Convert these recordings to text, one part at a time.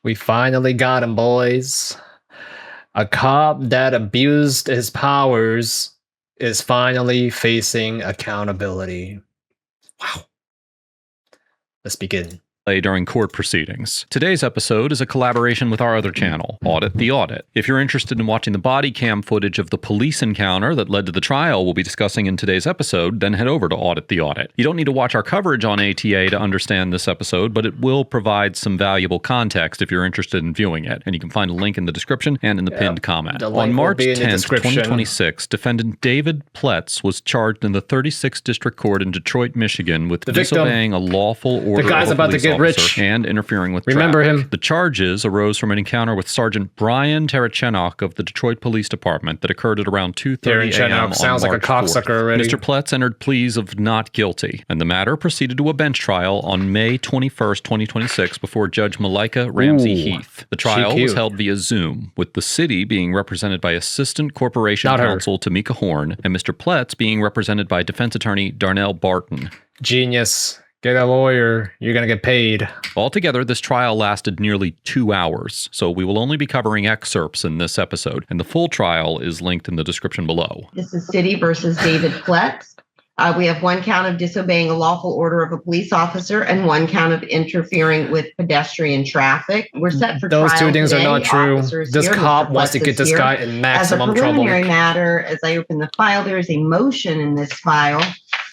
We finally got him, boys. A cop that abused his powers is finally facing accountability. Wow. Let's begin. During court proceedings. Today's episode is a collaboration with our other channel, Audit the Audit. If you're interested in watching the body cam footage of the police encounter that led to the trial we'll be discussing in today's episode, then head over to Audit the Audit. You don't need to watch our coverage on ATA to understand this episode, but it will provide some valuable context if you're interested in viewing it, and you can find a link in the description and in the pinned comment. On March 10th, 2026, defendant David Pletz was charged in the 36th District Court in Detroit, Michigan with disobeying a lawful order the guy's of a about to get rich and interfering with Remember traffic. him. The charges arose from an encounter with Sergeant Brian Terachenok of the Detroit Police Department that occurred at around 2:30 a.m. sounds on like a March cocksucker 4th. already. Mr. Pletz entered pleas of not guilty, and the matter proceeded to a bench trial on May 21st, 2026 before Judge Malika Ramsey Heath. The trial was held via Zoom, with the city being represented by Assistant Corporation Counsel Tamika Horn and Mr. Pletz being represented by Defense Attorney Darnell Barton. Genius. Get a lawyer. You're going to get paid. Altogether, this trial lasted nearly 2 hours, so we will only be covering excerpts in this episode, and the full trial is linked in the description below. This is City versus David Pletz. We have one count of disobeying a lawful order of a police officer and one count of interfering with pedestrian traffic. We're set for Those trial two things today. are not true. Officers This here. cop Mr. wants to Pletz get is this here. guy in maximum As a preliminary trouble. matter, as I open the file, there is a motion in this file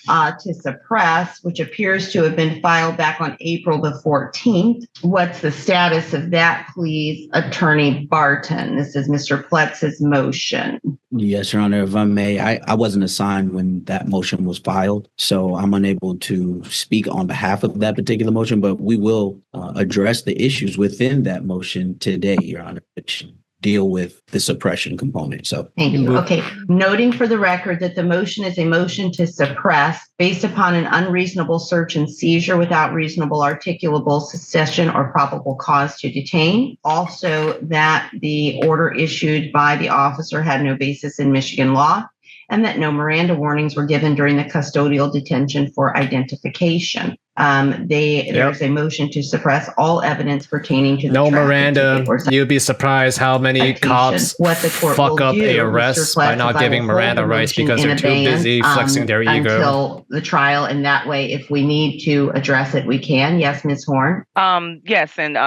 to suppress, which appears to have been filed back on April the 14th. What's the status of that, please, Attorney Barton? This is Mr. Pletz's motion. Yes, Your Honor, if I may, I wasn't assigned when that motion was filed, so I'm unable to speak on behalf of that particular motion, but we will address the issues within that motion today, Your Honor, which deal with the suppression component. So thank you. Okay. Noting for the record that the motion is a motion to suppress based upon an unreasonable search and seizure without reasonable articulable suspicion or probable cause to detain. Also, that the order issued by the officer had no basis in Michigan law, and that no Miranda warnings were given during the custodial detention for identification. There's a motion to suppress all evidence pertaining to the no Miranda. You'd be surprised how many cops fuck up a arrest by not giving Miranda rights because they're too busy flexing their ego. Until the trial, and that way, if we need to address it, we can. Yes, Ms. Horn? Yes, and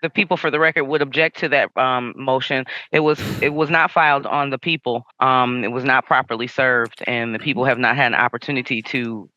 the people, for the record, would object to that motion. It was not filed on the people. It was not properly served, and the people have not had an opportunity to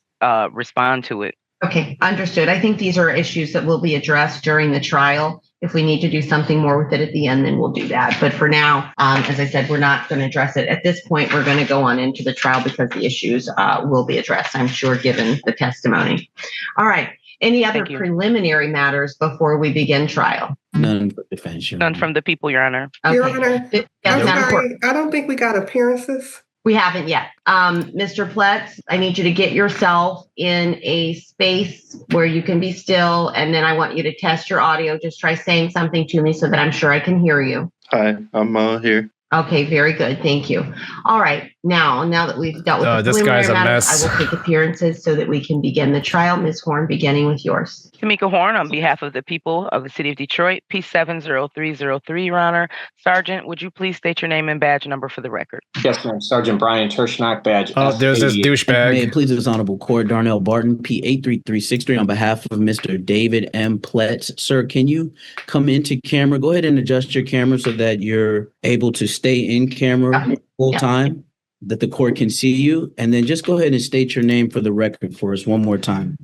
respond to it. Okay, understood. I think these are issues that will be addressed during the trial. If we need to do something more with it at the end, then we'll do that. But for now, as I said, we're not going to address it. At this point, we're going to go on into the trial because the issues will be addressed, I'm sure, given the testimony. All right. Any other preliminary matters before we begin trial? None for defense. None from the people, Your Honor. Okay. Your Honor, I'm sorry, I don't think we got appearances. We haven't yet. Mr. Pletz, I need you to get yourself in a space where you can be still, and then I want you to test your audio. Just try saying something to me so that I'm sure I can hear you. Hi, I'm here. Okay, very good. Thank you. All right. Now that we've dealt with the this guy's preliminary a matters, mess. I will take appearances so that we can begin the trial. Ms. Horn, beginning with yours. Tamika Horn, on behalf of the people of the city of Detroit, P70303, Your Honor. Sergeant, would you please state your name and badge number for the record? Yes, ma'am. Sergeant Brian Tershnock, badge. Oh, there's this douchebag. May it please this honorable court, Darnell Barton, P83363, on behalf of Mr. David M. Pletz. Sir, can you come into camera? Go ahead and adjust your camera so that you're able to stay in camera full time, that the court can see you. And then just go ahead and state your name for the record for us one more time.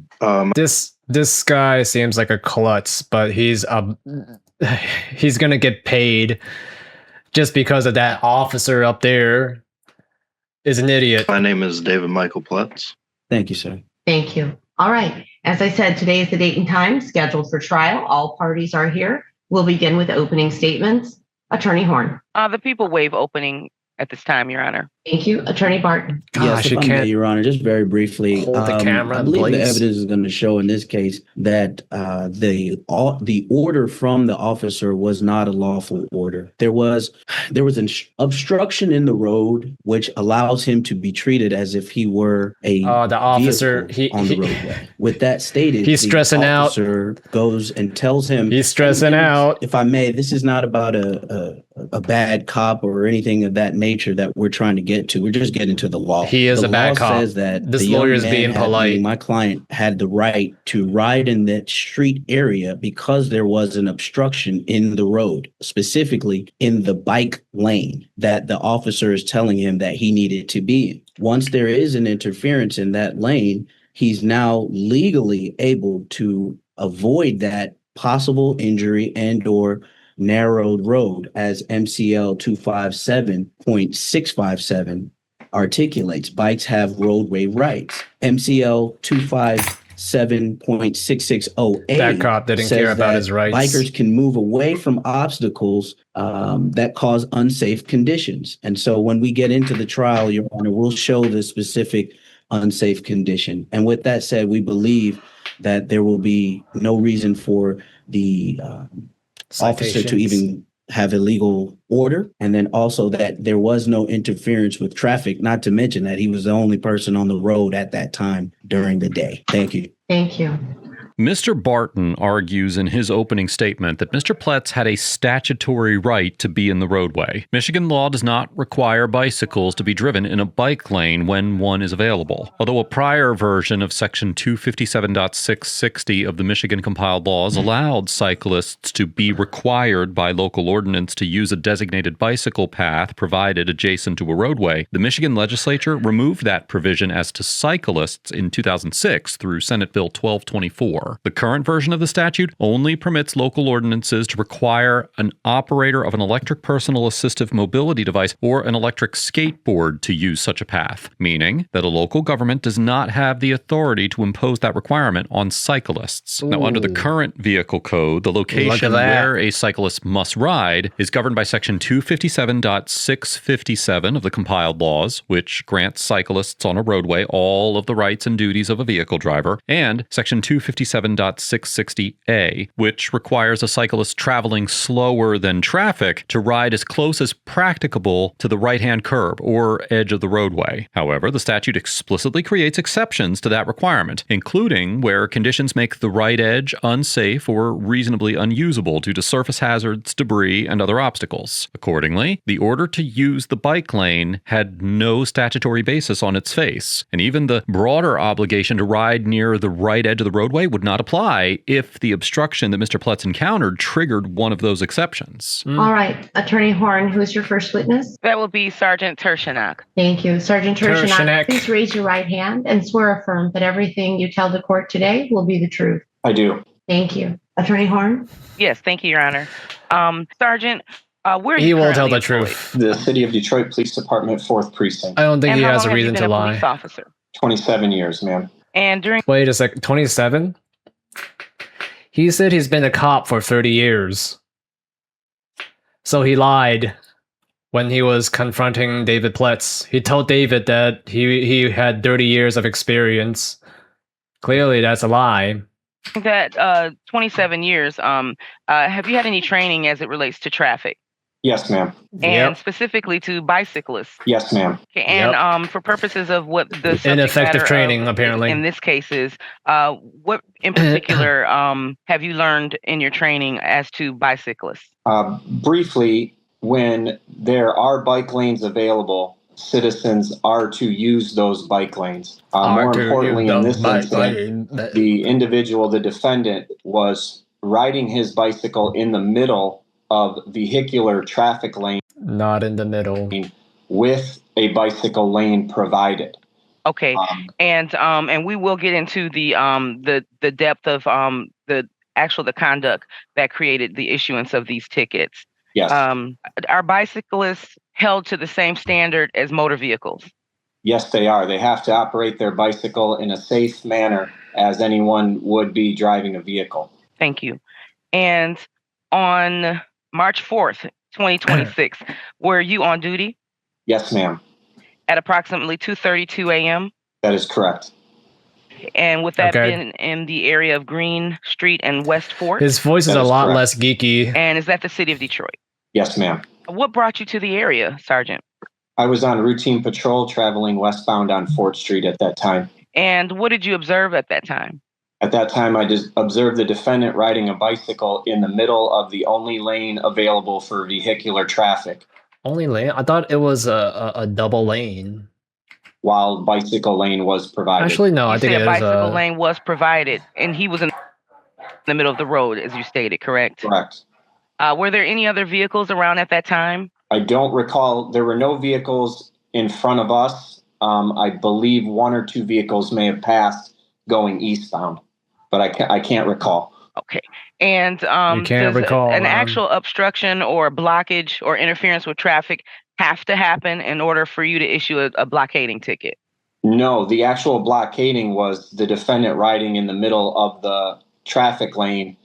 This guy seems like a klutz, but he's gonna get paid just because of that officer up there is an idiot. My name is David Michael Pletz. Thank you, sir. Thank you. All right. As I said, today is the date and time scheduled for trial. All parties are here. We'll begin with opening statements. Attorney Horn. The people waive opening at this time, Your Honor. Thank you. Attorney Barton. Yes, if you I may, can't Your Honor, just very briefly. hold the camera I in believe the place. evidence is going to show in this case that the order from the officer was not a lawful order. There was an obstruction in the road, which allows him to be treated as if he were a the officer vehicle on the roadway. With that stated, he's stressing out. The officer goes and tells him, He's stressing out. If I may, this is not about a bad cop or anything of that nature that we're trying to get to. We're just getting to the law. He is the a bad law cop. says that This the young lawyer is man being polite. My client had the right to ride in that street area because there was an obstruction in the road, specifically in the bike lane that the officer is telling him that he needed to be in. Once there is an interference in that lane, he's now legally able to avoid that possible injury and or narrowed road as MCL 257.657 articulates. Bikes have roadway rights. MCL 257.660A That cop didn't care about his rights. Bikers can move away from obstacles that cause unsafe conditions. And so when we get into the trial, Your Honor, we'll show the specific unsafe condition. And with that said, we believe that there will be no reason for the officer to even have a legal order, and then also that there was no interference with traffic, not to mention that he was the only person on the road at that time during the day. Thank you. Thank you. Mr. Barton argues in his opening statement that Mr. Pletz had a statutory right to be in the roadway. Michigan law does not require bicycles to be driven in a bike lane when one is available. Although a prior version of Section 257.660 of the Michigan compiled laws allowed cyclists to be required by local ordinance to use a designated bicycle path provided adjacent to a roadway, the Michigan legislature removed that provision as to cyclists in 2006 through Senate Bill 1224. The current version of the statute only permits local ordinances to require an operator of an electric personal assistive mobility device or an electric skateboard to use such a path, meaning that a local government does not have the authority to impose that requirement on cyclists. Now, under the current vehicle code, the location where a cyclist must ride is governed by Section 257.657 of the compiled laws, which grants cyclists on a roadway all of the rights and duties of a vehicle driver, and Section 257.660A, which requires a cyclist traveling slower than traffic to ride as close as practicable to the right-hand curb or edge of the roadway. However, the statute explicitly creates exceptions to that requirement, including where conditions make the right edge unsafe or reasonably unusable due to surface hazards, debris, and other obstacles. Accordingly, the order to use the bike lane had no statutory basis on its face, and even the broader obligation to ride near the right edge of the roadway would not apply if the obstruction that Mr. Pletz encountered triggered one of those exceptions. All right. Attorney Horn, who's your first witness? That would be Sergeant Tershnak. Thank you. Sergeant Tershnak, please raise your right hand and swear affirm that everything you tell the court today will be the truth. I do. Thank you. Attorney Horn? Yes, thank you, Your Honor. Sergeant, where he will tell the truth. The City of Detroit Police Department, 4th Precinct. I don't think he has a how long reason have you to been a lie. police officer? 27 years, ma'am. And during Wait a sec, 27? He said he's been a cop for 30 years. So he lied when he was confronting David Pletz. He told David that he had 30 years of experience. Clearly, that's a lie. that 27 years, have you had any training as it relates to traffic? Yes, ma'am. And specifically to bicyclists? Yes, ma'am. Okay, and for purposes of what the subject ineffective matter training, of, apparently. in this case is, what in particular have you learned in your training as to bicyclists? Briefly, when there are bike lanes available, citizens are to use those bike lanes. More importantly, in this incident, the individual, the defendant, was riding his bicycle in the middle of vehicular traffic lane. Not in the middle. With a bicycle lane provided. Okay, and we will get into the depth of the conduct that created the issuance of these tickets. Yes. Are bicyclists held to the same standard as motor vehicles? Yes, they are. They have to operate their bicycle in a safe manner as anyone would be driving a vehicle. Thank you. And on March 4th, 2026, were you on duty? Yes, ma'am. At approximately 2:32 a.m.? That is correct. And would that been in the area of Green Street and West Fort? His voice is a lot less geeky. And is that the city of Detroit? Yes, ma'am. What brought you to the area, Sergeant? I was on routine patrol traveling westbound on Fort Street at that time. And what did you observe at that time? At that time, I just observed the defendant riding a bicycle in the middle of the only lane available for vehicular traffic. Only lane? I thought it was a double lane. While bicycle lane was provided. Actually, no, I think it is a bicycle lane was provided, and he was in the middle of the road, as you stated, correct? Correct. Were there any other vehicles around at that time? I don't recall. There were no vehicles in front of us. I believe one or two vehicles may have passed going eastbound, but I can't recall. Okay. And you can't recall an actual obstruction or blockage or interference with traffic have to happen in order for you to issue a blockading ticket? No, the actual blockading was the defendant riding in the middle of the traffic lane,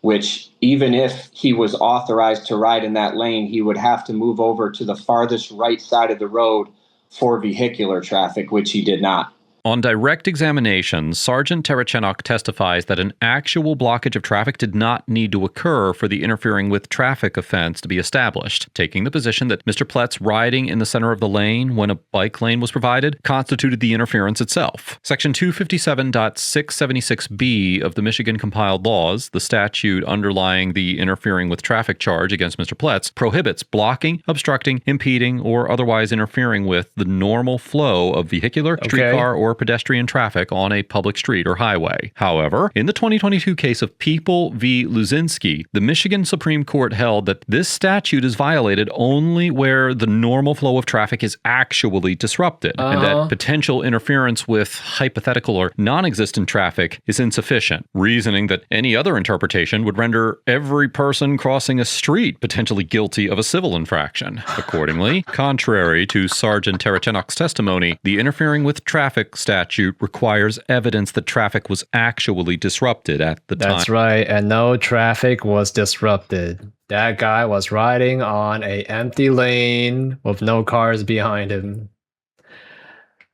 which even if he was authorized to ride in that lane, he would have to move over to the farthest right side of the road for vehicular traffic, which he did not. On direct examination, Sergeant Terachenok testifies that an actual blockage of traffic did not need to occur for the interfering with traffic offense to be established, taking the position that Mr. Pletz riding in the center of the lane when a bike lane was provided constituted the interference itself. Section 257.676b of the Michigan Compiled Laws, the statute underlying the interfering with traffic charge against Mr. Pletz, prohibits blocking, obstructing, impeding, or otherwise interfering with the normal flow of vehicular, streetcar, or pedestrian traffic on a public street or highway. However, in the 2022 case of People v. Luzinski, the Michigan Supreme Court held that this statute is violated only where the normal flow of traffic is actually disrupted, and that potential interference with hypothetical or non-existent traffic is insufficient, reasoning that any other interpretation would render every person crossing a street potentially guilty of a civil infraction. Accordingly, contrary to Sergeant Terachenok's testimony, the interfering with traffic statute requires evidence that traffic was actually disrupted at the time. That's right, and no traffic was disrupted. That guy was riding on an empty lane with no cars behind him.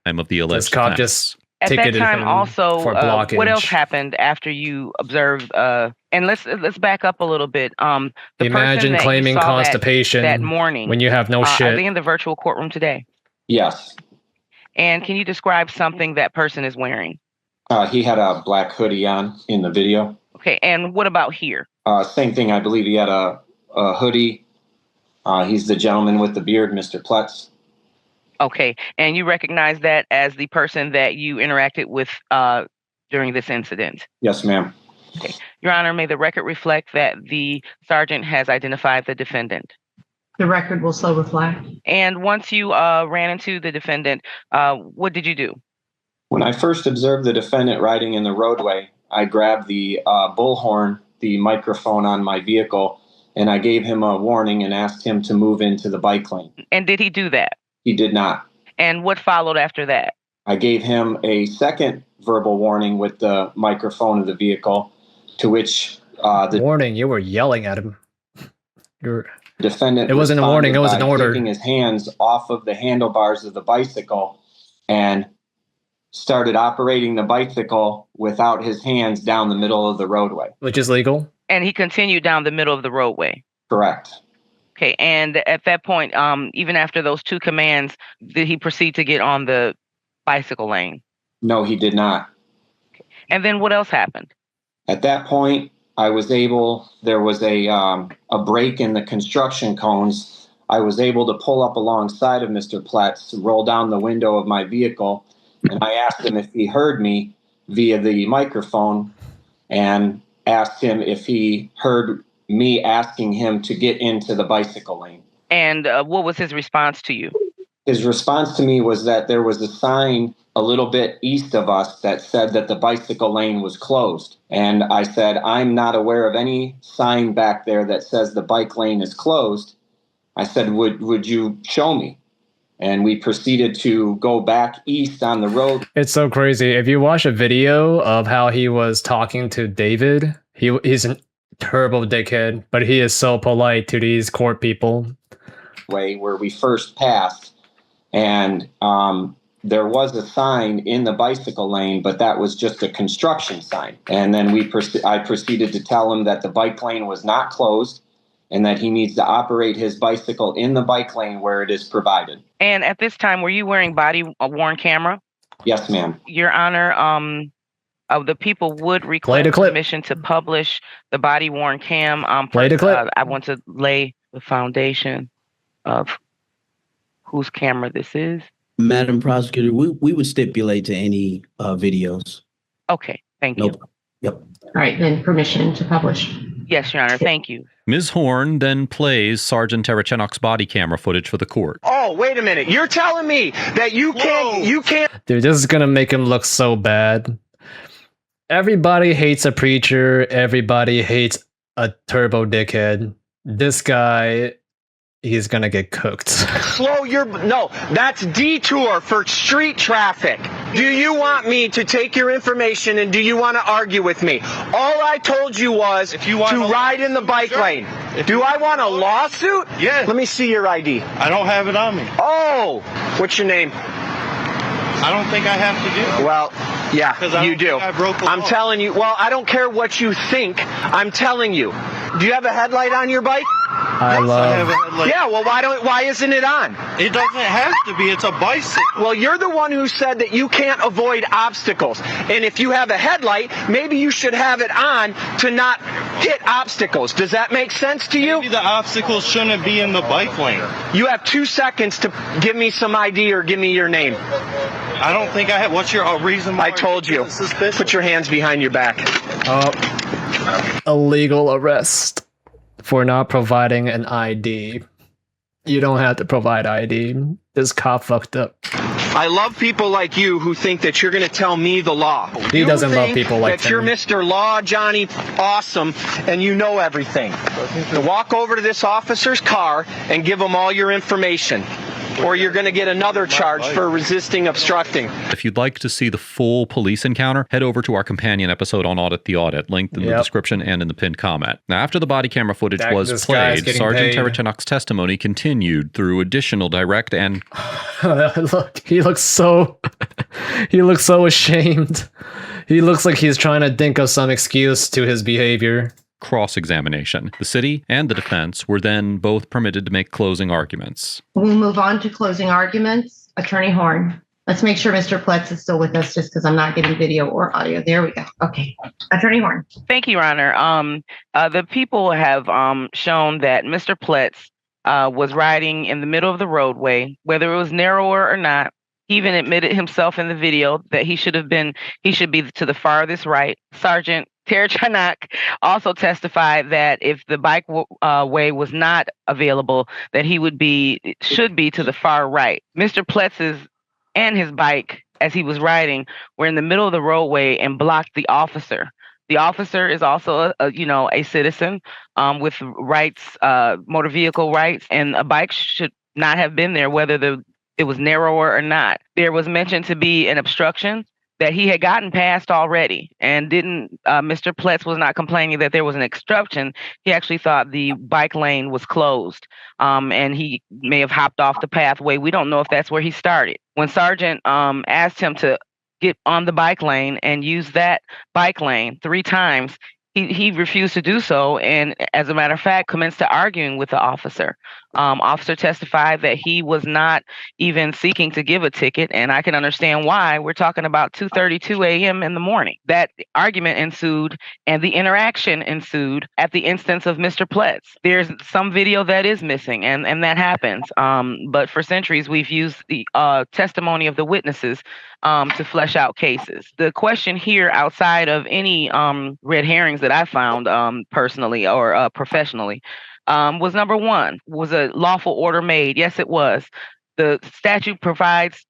Time of the alleged this cop offense. Just at that time, also, for blockage. what else happened after you observed? And let's back up a little bit. Imagine claiming constipation that morning when you have no shit. Are they in the virtual courtroom today? Yes. And can you describe something that person is wearing? He had a black hoodie on in the video. Okay, and what about here? Same thing. I believe he had a hoodie. He's the gentleman with the beard, Mr. Pletz. Okay, and you recognize that as the person that you interacted with during this incident? Yes, ma'am. Okay. Your Honor, may the record reflect that the sergeant has identified the defendant? The record will so reflect. And once you ran into the defendant, what did you do? When I first observed the defendant riding in the roadway, I grabbed the bullhorn, the microphone on my vehicle, and I gave him a warning and asked him to move into the bike lane. And did he do that? He did not. And what followed after that? I gave him a second verbal warning with the microphone of the vehicle, to which the warning, you were yelling at him. You're defendant. It wasn't a warning, it was an order. Taking his hands off of the handlebars of the bicycle and started operating the bicycle without his hands down the middle of the roadway. Which is legal. And he continued down the middle of the roadway. Correct. Okay, and at that point, even after those two commands, did he proceed to get on the bicycle lane? No, he did not. Okay. And then what else happened? At that point, there was a break in the construction cones. I was able to pull up alongside of Mr. Pletz, roll down the window of my vehicle, and I asked him if he heard me via the microphone and asked him if he heard me asking him to get into the bicycle lane. And what was his response to you? His response to me was that there was a sign a little bit east of us that said that the bicycle lane was closed. And I said, I'm not aware of any sign back there that says the bike lane is closed. I said, would you show me? And we proceeded to go back east on the road. It's so crazy. If you watch a video of how he was talking to David, he's a terrible dickhead, but he is so polite to these court people. Way where we first passed, And there was a sign in the bicycle lane, but that was just a construction sign. And then I proceeded to tell him that the bike lane was not closed and that he needs to operate his bicycle in the bike lane where it is provided. And at this time, were you wearing body-worn camera? Yes, ma'am. Your Honor, the people would request permission to publish the body-worn cam. First, I want to lay the foundation of whose camera this is. Madam Prosecutor, we would stipulate to any videos. Okay, thank you. Yep. All right, then permission to publish. Yes, Your Honor, thank you. Ms. Horn then plays Sergeant Terachenok's body camera footage for the court. Oh, wait a minute. You're telling me that you can't. Dude, this is gonna make him look so bad. Everybody hates a preacher. Everybody hates a turbo dickhead. This guy, he's gonna get cooked. No, that's detour for street traffic. Do you want me to take your information and do you want to argue with me? All I told you was to ride in the bike lane. Do I want a lawsuit? Yeah. Let me see your ID. I don't have it on me. Oh, what's your name? I don't think I have to do it. Well, yeah, you do. I'm telling you. Well, I don't care what you think. I'm telling you. Do you have a headlight on your bike? I have a headlight. Yeah, well, why isn't it on? It doesn't have to be. It's a bicycle. Well, you're the one who said that you can't avoid obstacles. And if you have a headlight, maybe you should have it on to not hit obstacles. Does that make sense to you? Maybe the obstacles shouldn't be in the bike lane. You have 2 seconds to give me some ID or give me your name. I don't think I have. What's your reason why? I told you. Put your hands behind your back. Illegal arrest for not providing an ID. You don't have to provide ID. This cop fucked up. I love people like you who think that you're going to tell me the law. He doesn't love people like that. You're Mr. Law Johnny Awesome and you know everything. Now walk over to this officer's car and give him all your information. Or you're going to get another charge for resisting obstructing. If you'd like to see the full police encounter, head over to our companion episode on Audit the Audit, linked in the description and in the pinned comment. Now, after the body camera footage was played, Sergeant Terachenok's testimony continued through additional direct and... Look, he looks so ashamed. He looks like he's trying to think of some excuse to his behavior. Cross-examination. The city and the defense were then both permitted to make closing arguments. We'll move on to closing arguments. Attorney Horn. Let's make sure Mr. Pletz is still with us just because I'm not getting video or audio. There we go. Okay. Attorney Horn. Thank you, Your Honor. The people have shown that Mr. Pletz was riding in the middle of the roadway, whether it was narrower or not. He even admitted himself in the video that he should be to the farthest right. Sergeant Terachenok also testified that if the bike way was not available, that he should be to the far right. Mr. Pletz's and his bike, as he was riding, were in the middle of the roadway and blocked the officer. The officer is also a citizen with rights, motor vehicle rights, and a bike should not have been there, whether it was narrower or not. There was mentioned to be an obstruction that he had gotten past already, and Mr. Pletz was not complaining that there was an obstruction. He actually thought the bike lane was closed, and he may have hopped off the pathway. We don't know if that's where he started. When Sergeant asked him to get on the bike lane and use that bike lane 3 times, he refused to do so, and as a matter of fact, commenced to arguing with the officer. Officer testified that he was not even seeking to give a ticket, and I can understand why. We're talking about 2:32 a.m. in the morning. That argument ensued, and the interaction ensued at the instance of Mr. Pletz. There's some video that is missing, and that happens. But for centuries, we've used the testimony of the witnesses to flesh out cases. The question here, outside of any red herrings that I found personally or professionally, was number 1, was a lawful order made? Yes, it was. The statute provides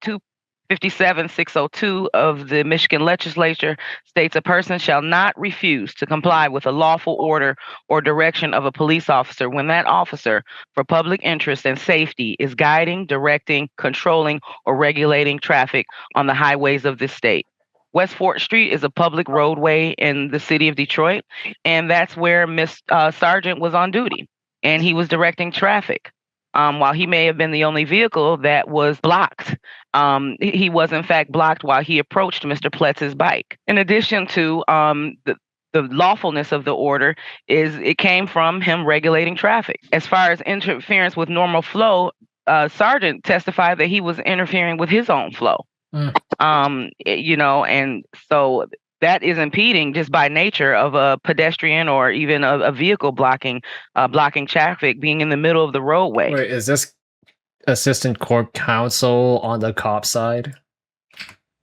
257-602 of the Michigan legislature states a person shall not refuse to comply with a lawful order or direction of a police officer when that officer for public interest and safety is guiding, directing, controlling, or regulating traffic on the highways of this state. West 4th Street is a public roadway in the city of Detroit, and that's where Sergeant was on duty, and he was directing traffic. while he may have been the only vehicle that was blocked. He was in fact blocked while he approached Mr. Pletz's bike. In addition to the lawfulness of the order is it came from him regulating traffic. As far as interference with normal flow, Sergeant testified that he was interfering with his own flow. And so that is impeding just by nature of a pedestrian or even a vehicle blocking traffic, being in the middle of the roadway. Wait, is this assistant corp counsel on the cop side?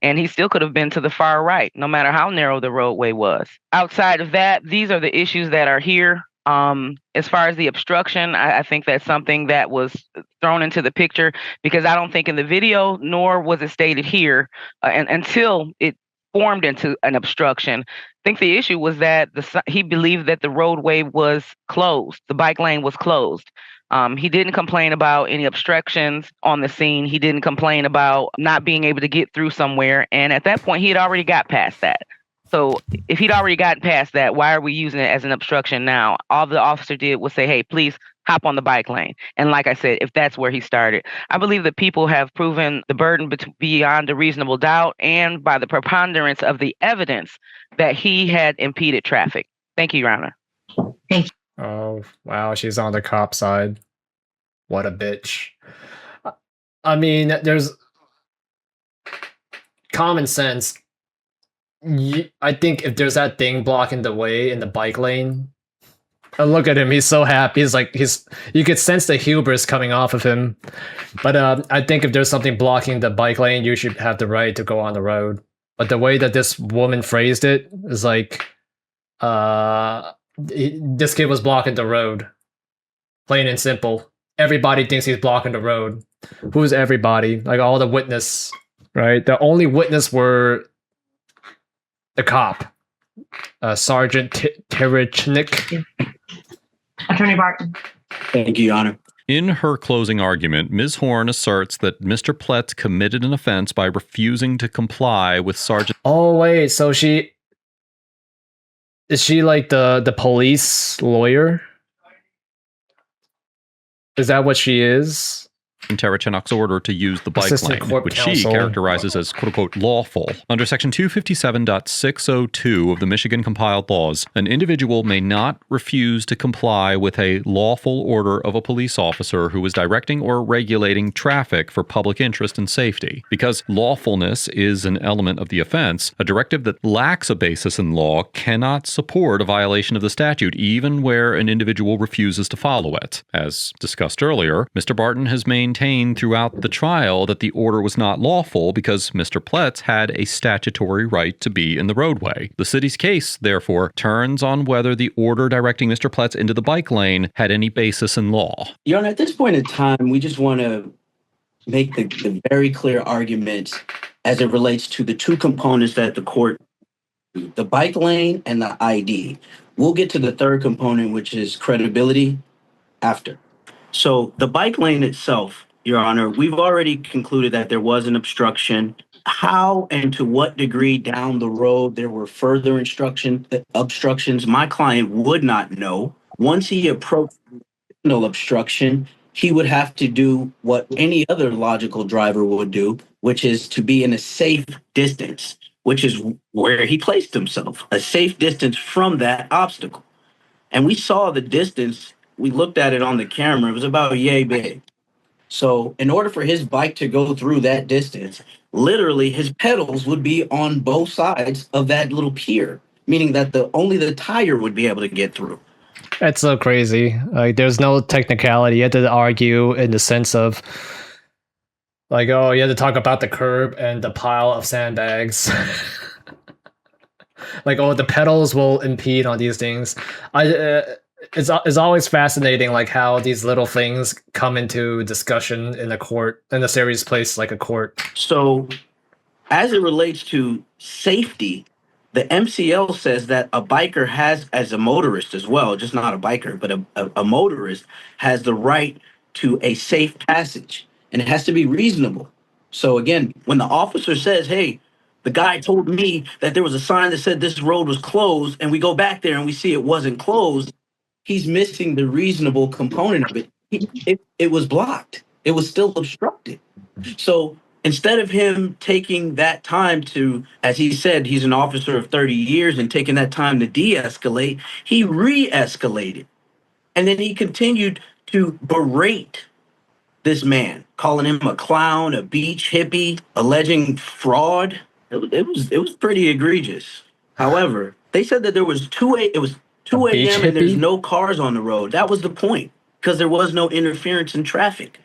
And he still could have been to the far right, no matter how narrow the roadway was. Outside of that, these are the issues that are here. As far as the obstruction, I think that's something that was thrown into the picture because I don't think in the video, nor was it stated here, and until it formed into an obstruction. I think the issue was that he believed that the roadway was closed, the bike lane was closed. He didn't complain about any obstructions on the scene. He didn't complain about not being able to get through somewhere. And at that point, he had already got past that. So if he'd already gotten past that, why are we using it as an obstruction now? All the officer did was say, hey, please hop on the bike lane. And like I said, if that's where he started, I believe that people have proven the burden beyond a reasonable doubt and by the preponderance of the evidence that he had impeded traffic. Thank you, Your Honor. Thank you. Oh, wow, she's on the cop side. What a bitch. I mean, there's common sense. I think if there's that thing blocking the way in the bike lane, look at him, he's so happy. You could sense the hubris coming off of him. But I think if there's something blocking the bike lane, you should have the right to go on the road. But the way that this woman phrased it is like, this kid was blocking the road. Plain and simple. Everybody thinks he's blocking the road. Who's everybody? Like all the witness, right? The only witness were the cop, Sergeant Terichnik. Attorney Barton. Thank you, Your Honor. In her closing argument, Ms. Horn asserts that Mr. Pletz committed an offense by refusing to comply with Sergeant... Oh, wait, so is she like the police lawyer? Is that what she is? Terrachinok's order to use the bike lane, which she characterizes as quote-unquote lawful. Under Section 257.602 of the Michigan compiled laws, an individual may not refuse to comply with a lawful order of a police officer who is directing or regulating traffic for public interest and safety. Because lawfulness is an element of the offense, a directive that lacks a basis in law cannot support a violation of the statute, even where an individual refuses to follow it. As discussed earlier, Mr. Barton has maintained throughout the trial that the order was not lawful because Mr. Pletz had a statutory right to be in the roadway. The city's case, therefore, turns on whether the order directing Mr. Pletz into the bike lane had any basis in law. Your Honor, at this point in time, we just want to make the very clear argument as it relates to the two components that the court, the bike lane and the ID. We'll get to the third component, which is credibility, after. So the bike lane itself, Your Honor, we've already concluded that there was an obstruction. How and to what degree down the road there were further obstructions, my client would not know. Once he approached no obstruction, he would have to do what any other logical driver would do, which is to be in a safe distance, which is where he placed himself, a safe distance from that obstacle. And we saw the distance. We looked at it on the camera. It was about yay big. So in order for his bike to go through that distance, literally his pedals would be on both sides of that little pier, meaning that only the tire would be able to get through. That's so crazy. Like, there's no technicality. You have to argue in the sense of, like, oh, you have to talk about the curb and the pile of sandbags. Like, oh, the pedals will impede on these things. It's always fascinating, like how these little things come into discussion in a court, in a serious place like a court. So, as it relates to safety, the MCL says that a biker has, as a motorist as well, just not a biker, but a motorist has the right to a safe passage, and it has to be reasonable. So again, when the officer says, hey, the guy told me that there was a sign that said this road was closed, and we go back there and we see it wasn't closed, he's missing the reasonable component of it. it was blocked. It was still obstructed. So instead of him taking that time to, as he said, he's an officer of 30 years and taking that time to de-escalate, he re-escalated. And then he continued to berate this man, calling him a clown, a beach hippie, alleging fraud. It was pretty egregious. However, they said that there was it was 2 a.m. and there's no cars on the road. That was the point, because there was no interference in traffic.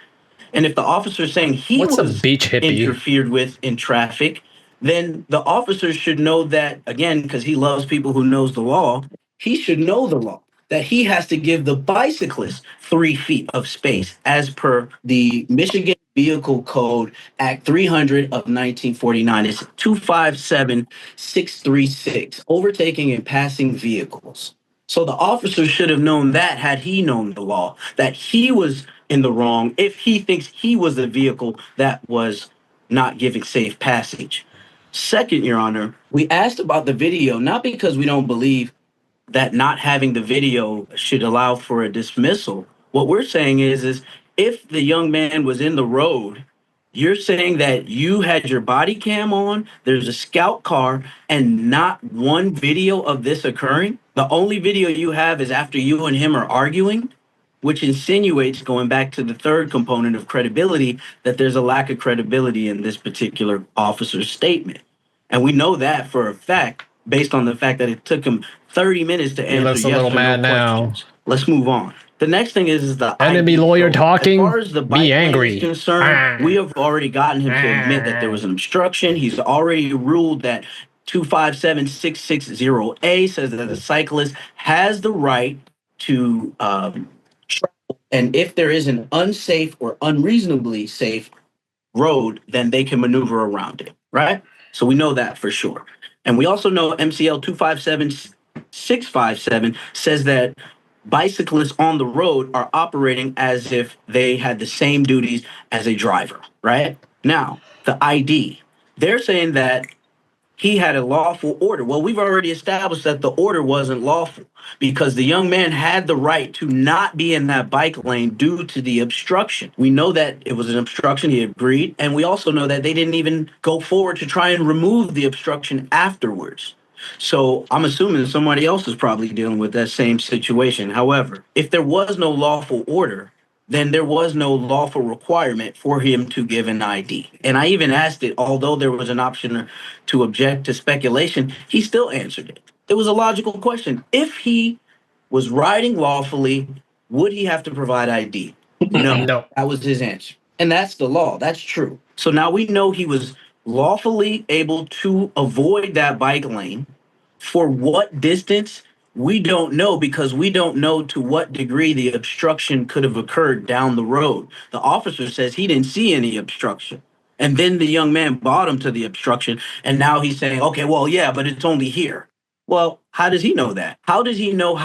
And if the officer is saying he was interfered with in traffic, then the officer should know that, again, because he loves people who knows the law, he should know the law, that he has to give the bicyclist 3 feet of space as per the Michigan Vehicle Code Act 300 of 1949. It's 257636, overtaking and passing vehicles. So the officer should have known that, had he known the law, that he was in the wrong if he thinks he was the vehicle that was not giving safe passage. Second, Your Honor, we asked about the video, not because we don't believe that not having the video should allow for a dismissal. What we're saying is if the young man was in the road, you're saying that you had your body cam on, there's a scout car, and not one video of this occurring? The only video you have is after you and him are arguing, which insinuates, going back to the third component of credibility, that there's a lack of credibility in this particular officer's statement. And we know that for a fact, based on the fact that it took him 30 minutes to answer yes or no questions. Let's move on. The next thing is the enemy lawyer talking. As far as the be angry. Is concerned, we have already gotten him to admit that there was an obstruction. He's already ruled that 257660A says that the cyclist has the right to travel, and if there is an unsafe or unreasonably safe road, then they can maneuver around it, right? So we know that for sure. And we also know MCL 257657 says that bicyclists on the road are operating as if they had the same duties as a driver, right? Now, the ID, they're saying that he had a lawful order. Well, we've already established that the order wasn't lawful because the young man had the right to not be in that bike lane due to the obstruction. We know that it was an obstruction. He agreed. And we also know that they didn't even go forward to try and remove the obstruction afterwards. So I'm assuming somebody else is probably dealing with that same situation. However, if there was no lawful order, then there was no lawful requirement for him to give an ID. And I even asked it, although there was an option to object to speculation, he still answered it. It was a logical question. If he was riding lawfully, would he have to provide ID? No. That was his answer. And that's the law. That's true. So now we know he was lawfully able to avoid that bike lane. For what distance? We don't know, because we don't know to what degree the obstruction could have occurred down the road. The officer says he didn't see any obstruction. And then the young man brought him to the obstruction. And now he's saying, okay, well, yeah, but it's only here. Well, how does he know that? How does he know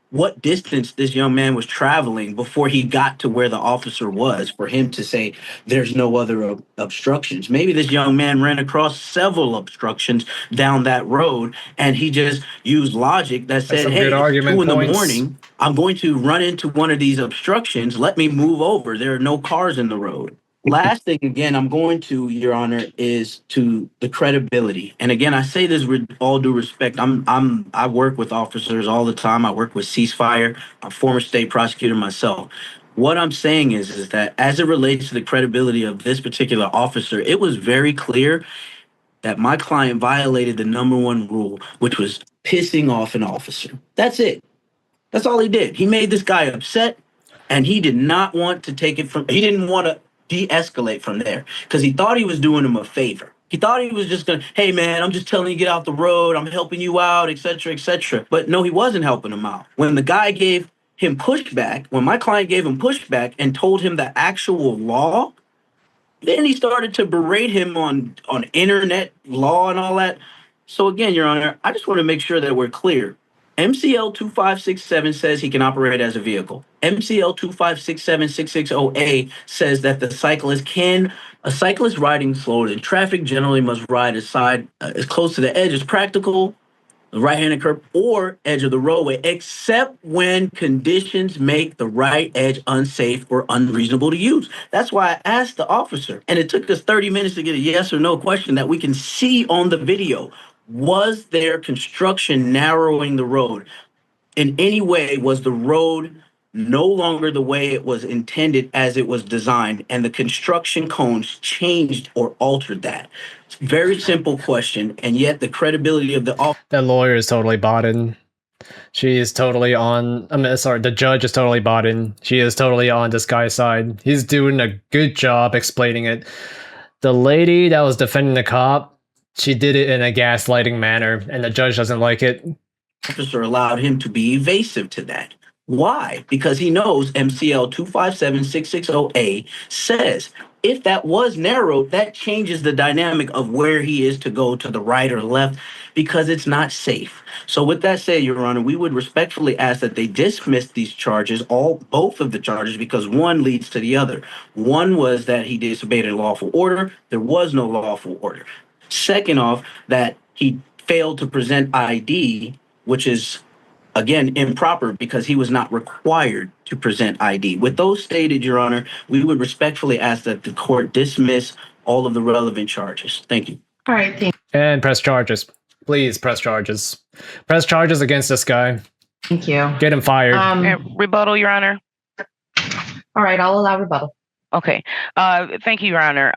what distance this young man was traveling before he got to where the officer was for him to say there's no other obstructions? Maybe this young man ran across several obstructions down that road, and he just used logic that said, hey, it's 2 in the morning. I'm going to run into one of these obstructions. Let me move over. There are no cars in the road. Last thing, again, I'm going to, Your Honor, is to the credibility. And again, I say this with all due respect. I work with officers all the time. I work with Ceasefire. I'm a former state prosecutor myself. What I'm saying is that as it relates to the credibility of this particular officer, it was very clear that my client violated the number one rule, which was pissing off an officer. That's it. That's all he did. He made this guy upset, and he did not want to take it from, he didn't want to de-escalate from there because he thought he was doing him a favor. He thought he was just gonna, hey man, I'm just telling you to get out the road, I'm helping you out, etc., etc. But no, he wasn't helping him out. When the guy gave him pushback, when my client gave him pushback and told him the actual law, then he started to berate him on internet law and all that. So again, Your Honor, I just want to make sure that we're clear. MCL 2567 says he can operate as a vehicle. MCL 2567660A says that a cyclist riding slow in traffic generally must ride aside as close to the edge as practical the right-handed curb or edge of the roadway, except when conditions make the right edge unsafe or unreasonable to use. That's why I asked the officer, and it took us 30 minutes to get a yes or no question that we can see on the video. Was there construction narrowing the road? In any way, was the road no longer the way it was intended as it was designed, and the construction cones changed or altered that? It's a very simple question, and yet the credibility of the officer. That lawyer is totally bought in. She is totally on. The judge is totally bought in. She is totally on this guy's side. He's doing a good job explaining it. The lady that was defending the cop, she did it in a gaslighting manner, and the judge doesn't like it. Officer allowed him to be evasive to that. Why? Because he knows MCL 257660A says if that was narrowed, that changes the dynamic of where he is to go to the right or left because it's not safe. So with that said, Your Honor, we would respectfully ask that they dismiss these charges, both of the charges, because one leads to the other. One was that he disobeyed a lawful order. There was no lawful order. Second off, that he failed to present ID, which is, again, improper because he was not required to present ID. With those stated, Your Honor, we would respectfully ask that the court dismiss all of the relevant charges. Thank you. All right, thank And press charges. Please press charges. Press charges against this guy. you. Get him fired. Rebuttal, Your Honor. All right, I'll allow rebuttal. Okay. Thank you, Your Honor.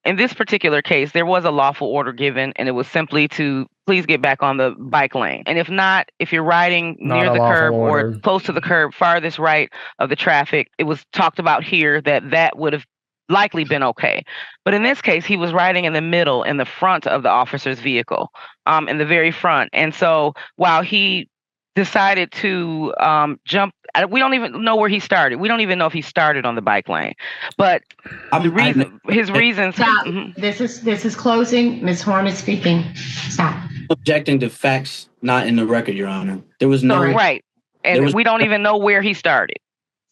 In this particular case, there was a lawful order given, and it was simply to please get back on the bike lane. And if not, if you're riding near the curb or close to the curb, farthest right of the traffic, it was talked about here that would have likely been okay. But in this case, he was riding in the middle, in the front of the officer's vehicle, in the very front. And so while he decided to jump, we don't even know where he started. We don't even know if he started on the bike lane. But his reasons. Stop. This is closing. Ms. Horn is speaking. Stop. Objecting to facts not in the record, Your Honor. There was no right, and we don't even know where he started.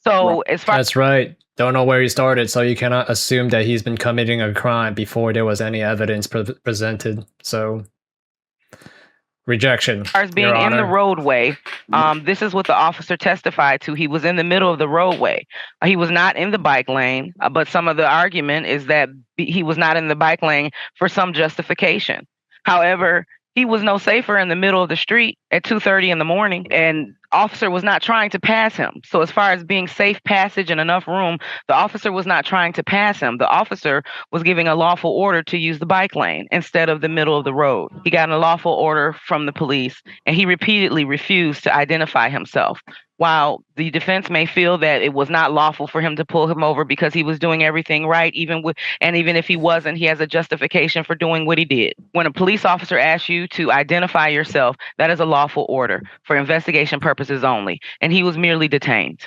So as far that's right. Don't know where he started, so you cannot assume that he's been committing a crime before there was any evidence presented. So. Rejection. As being in the roadway, this is what the officer testified to. He was in the middle of the roadway. He was not in the bike lane, but some of the argument is that he was not in the bike lane for some justification. However, he was no safer in the middle of the street at 2:30 in the morning, and officer was not trying to pass him. So as far as being safe passage and enough room, the officer was not trying to pass him. The officer was giving a lawful order to use the bike lane instead of the middle of the road. He got a lawful order from the police, and he repeatedly refused to identify himself. While the defense may feel that it was not lawful for him to pull him over because he was doing everything right, even if he wasn't, he has a justification for doing what he did. When a police officer asks you to identify yourself, that is a lawful order for investigation purposes only, and he was merely detained.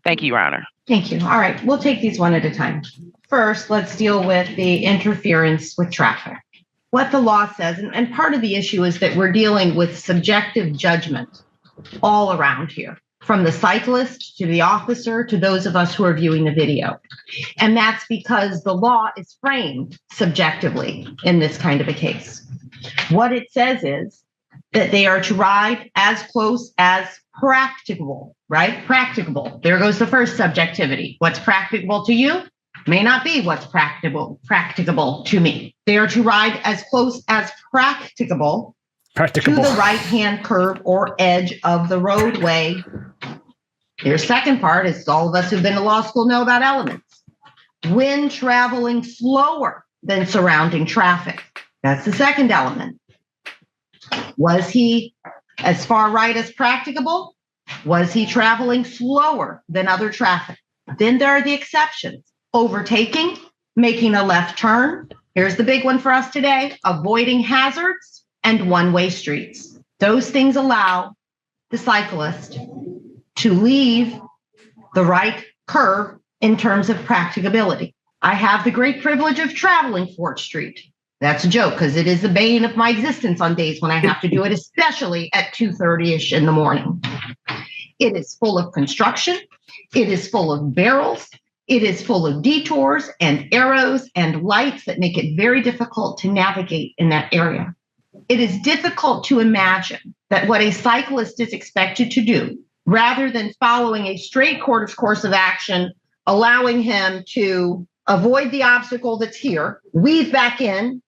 Thank you, Your Honor. Thank you. All right, we'll take these one at a time. First, let's deal with the interference with traffic. What the law says, and part of the issue is that we're dealing with subjective judgment all around here, from the cyclist to the officer to those of us who are viewing the video. And that's because the law is framed subjectively in this kind of a case. What it says is that they are to ride as close as practicable, right? Practicable. There goes the first subjectivity. What's practicable to you may not be what's practicable to me. They are to ride as close as practicable to the right-hand curb or edge of the roadway. Here's second part, is all of us who've been to law school know about elements. When traveling slower than surrounding traffic. That's the second element. Was he as far right as practicable? Was he traveling slower than other traffic? Then there are the exceptions. Overtaking, making a left turn. Here's the big one for us today, avoiding hazards and one-way streets. Those things allow the cyclist to leave the right curve in terms of practicability. I have the great privilege of traveling Fort Street. That's a joke because it is the bane of my existence on days when I have to do it, especially at 2:30-ish in the morning. It is full of construction. It is full of barrels. It is full of detours and arrows and lights that make it very difficult to navigate in that area. It is difficult to imagine that what a cyclist is expected to do, rather than following a straight course of action, allowing him to avoid the obstacle that's here, weave back in,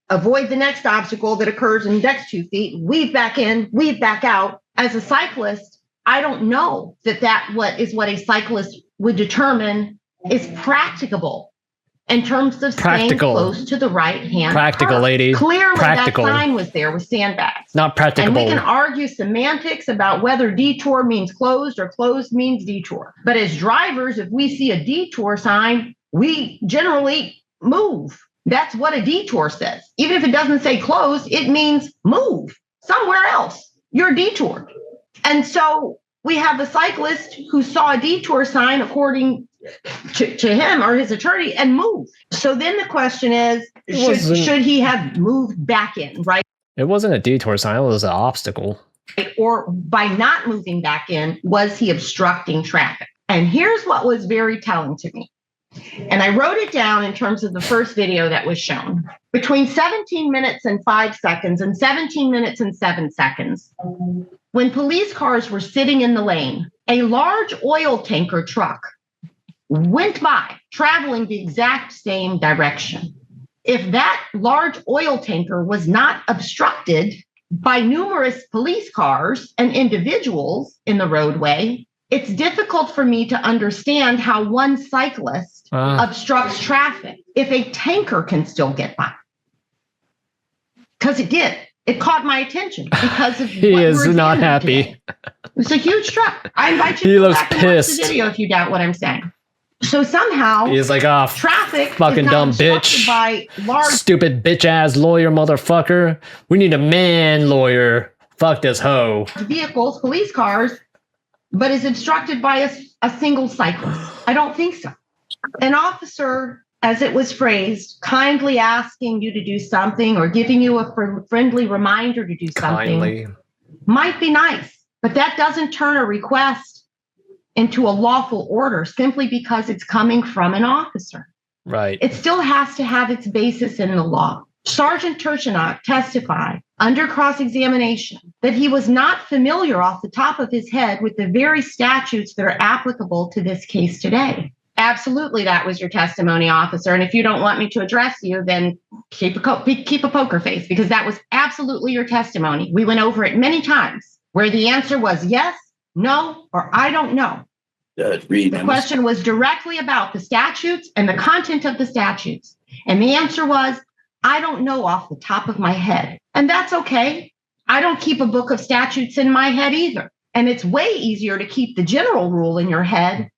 avoid the next obstacle that occurs in the next 2 feet, weave back in, weave back out. As a cyclist, I don't know that what a cyclist would determine is practicable in terms of staying close to the right hand. Practical, lady. Clearly, practical. That sign was there with sandbags. Not practicable. And we can argue semantics about whether detour means closed or closed means detour. But as drivers, if we see a detour sign, we generally move. That's what a detour says. Even if it doesn't say closed, it means move somewhere else. You're detoured. And so we have a cyclist who saw a detour sign, according to him or his attorney, and moved. So then the question is, should he have moved back in, right? It wasn't a detour sign, it was an obstacle. Or by not moving back in, was he obstructing traffic? And here's what was very telling to me. And I wrote it down in terms of the first video that was shown. Between 17 minutes and 5 seconds and 17 minutes and 7 seconds, when police cars were sitting in the lane, a large oil tanker truck went by, traveling the exact same direction. If that large oil tanker was not obstructed by numerous police cars and individuals in the roadway, it's difficult for me to understand how one cyclist obstructs traffic if a tanker can still get by. Because it did. It caught my attention because of he is not happy. It's a huge truck. I invite you he to looks back pissed. And watch the video if you doubt what I'm saying. So somehow he's like, traffic fucking is dumb bitch, by large stupid bitch ass lawyer motherfucker. We need a man lawyer. Fuck this hoe. Vehicles, police cars, but is obstructed by a single cyclist. I don't think so. An officer, as it was phrased, kindly asking you to do something or giving you a friendly reminder to do something might be nice, but that doesn't turn a request into a lawful order simply because it's coming from an officer. Right. It still has to have its basis in the law. Sergeant Turchinok testified under cross-examination that he was not familiar off the top of his head with the very statutes that are applicable to this case today. Absolutely, that was your testimony, officer. And if you don't want me to address you, then keep a poker face, because that was absolutely your testimony. We went over it many times where the answer was yes, no, or I don't know. The question was directly about the statutes and the content of the statutes. And the answer was, I don't know off the top of my head. And that's okay. I don't keep a book of statutes in my head either. And it's way easier to keep the general rule in your head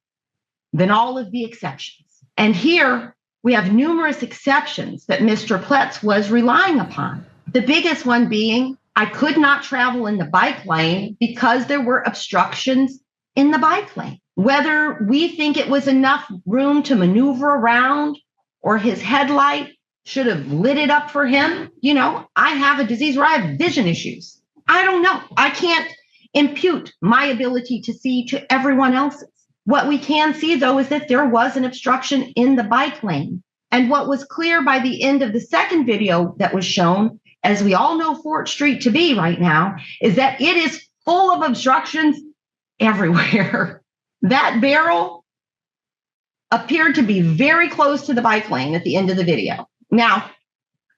than all of the exceptions. And here we have numerous exceptions that Mr. Pletz was relying upon. The biggest one being, I could not travel in the bike lane because there were obstructions in the bike lane. Whether we think it was enough room to maneuver around or his headlight should have lit it up for him. You know, I have a disease where I have vision issues. I don't know. I can't impute my ability to see to everyone else's. What we can see, though, is that there was an obstruction in the bike lane. And what was clear by the end of the second video that was shown, as we all know Fort Street to be right now, is that it is full of obstructions everywhere. That barrel appeared to be very close to the bike lane at the end of the video. Now,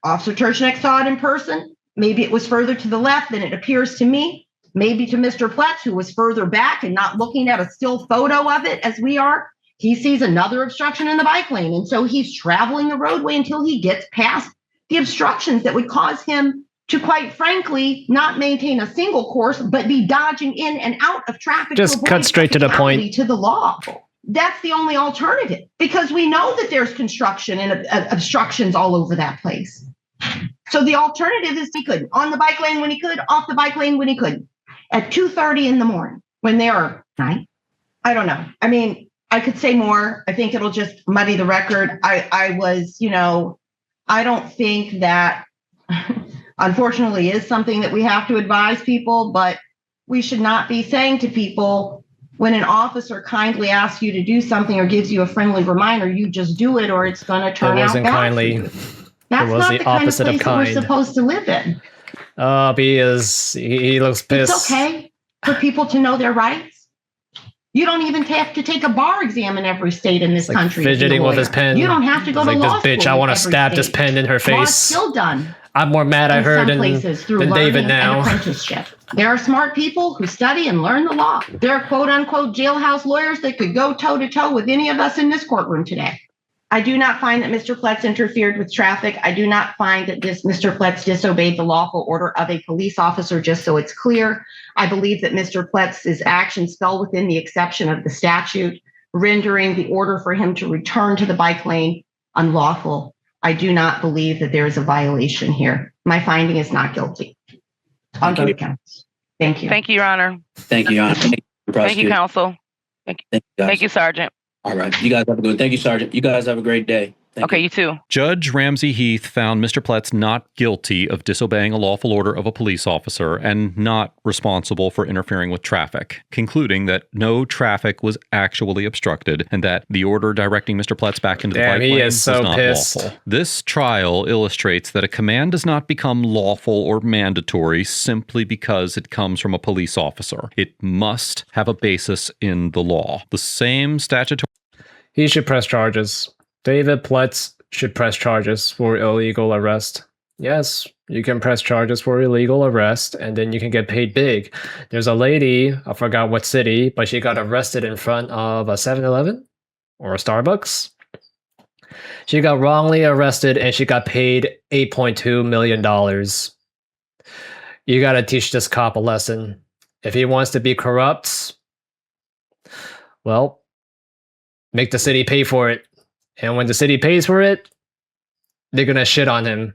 Officer Turchnick saw it in person. Maybe it was further to the left than it appears to me. Maybe to Mr. Pletz, who was further back and not looking at a still photo of it as we are. He sees another obstruction in the bike lane. And so he's traveling the roadway until he gets past the obstructions that would cause him to, quite frankly, not maintain a single course, but be dodging in and out of traffic. Just cut straight to the point. To the law. That's the only alternative, because we know that there's construction and obstructions all over that place. So the alternative is he couldn't. On the bike lane when he could, off the bike lane when he couldn't. At 2:30 in the morning when they are night. I don't know. I mean, I could say more. I think it'll just muddy the record. I don't think that unfortunately is something that we have to advise people, but we should not be saying to people, when an officer kindly asks you to do something or gives you a friendly reminder, you just do it or it's going to turn out bad. Kindly. That's it was not the the kind of opposite place of kind. that we're supposed to live in. He looks pissed. It's okay for people to know their rights. You don't even have to take a bar exam in every state in this country. Fidgeting with his pen. You don't have to go to law this bitch, school I want to in every stab this state. pen in her Law is face. still done. I'm more mad at her than David now. And apprenticeship. There are smart people who study and learn the law. There are quote unquote jailhouse lawyers that could go toe to toe with any of us in this courtroom today. I do not find that Mr. Pletz interfered with traffic. I do not find that Mr. Pletz disobeyed the lawful order of a police officer, just so it's clear. I believe that Mr. Pletz's actions fell within the exception of the statute, rendering the order for him to return to the bike lane unlawful. I do not believe that there is a violation here. My finding is not guilty on both counts. Thank you. Thank you, Your Honor. Thank you, Your Honor. Thank you, counsel. Thank you, Sergeant. All right. You guys have a good one. Thank you, Sergeant. You guys have a great day. Okay, you too. Judge Ramsey Heath found Mr. Pletz not guilty of disobeying a lawful order of a police officer and not responsible for interfering with traffic, concluding that no traffic was actually obstructed and that the order directing Mr. Pletz back into the bike lane was not lawful. This trial illustrates that a command does not become lawful or mandatory simply because it comes from a police officer. It must have a basis in the law. The same statutory... He should press charges. David Pletz should press charges for illegal arrest. Yes, you can press charges for illegal arrest, and then you can get paid big. There's a lady, I forgot what city, but she got arrested in front of a 7-Eleven or a Starbucks. She got wrongly arrested, and she got paid $8.2 million. You gotta teach this cop a lesson. If he wants to be corrupt, well, make the city pay for it. And when the city pays for it, they're gonna shit on him.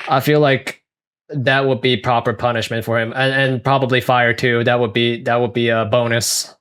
I feel like that would be proper punishment for him, and probably fire too. That would be a bonus.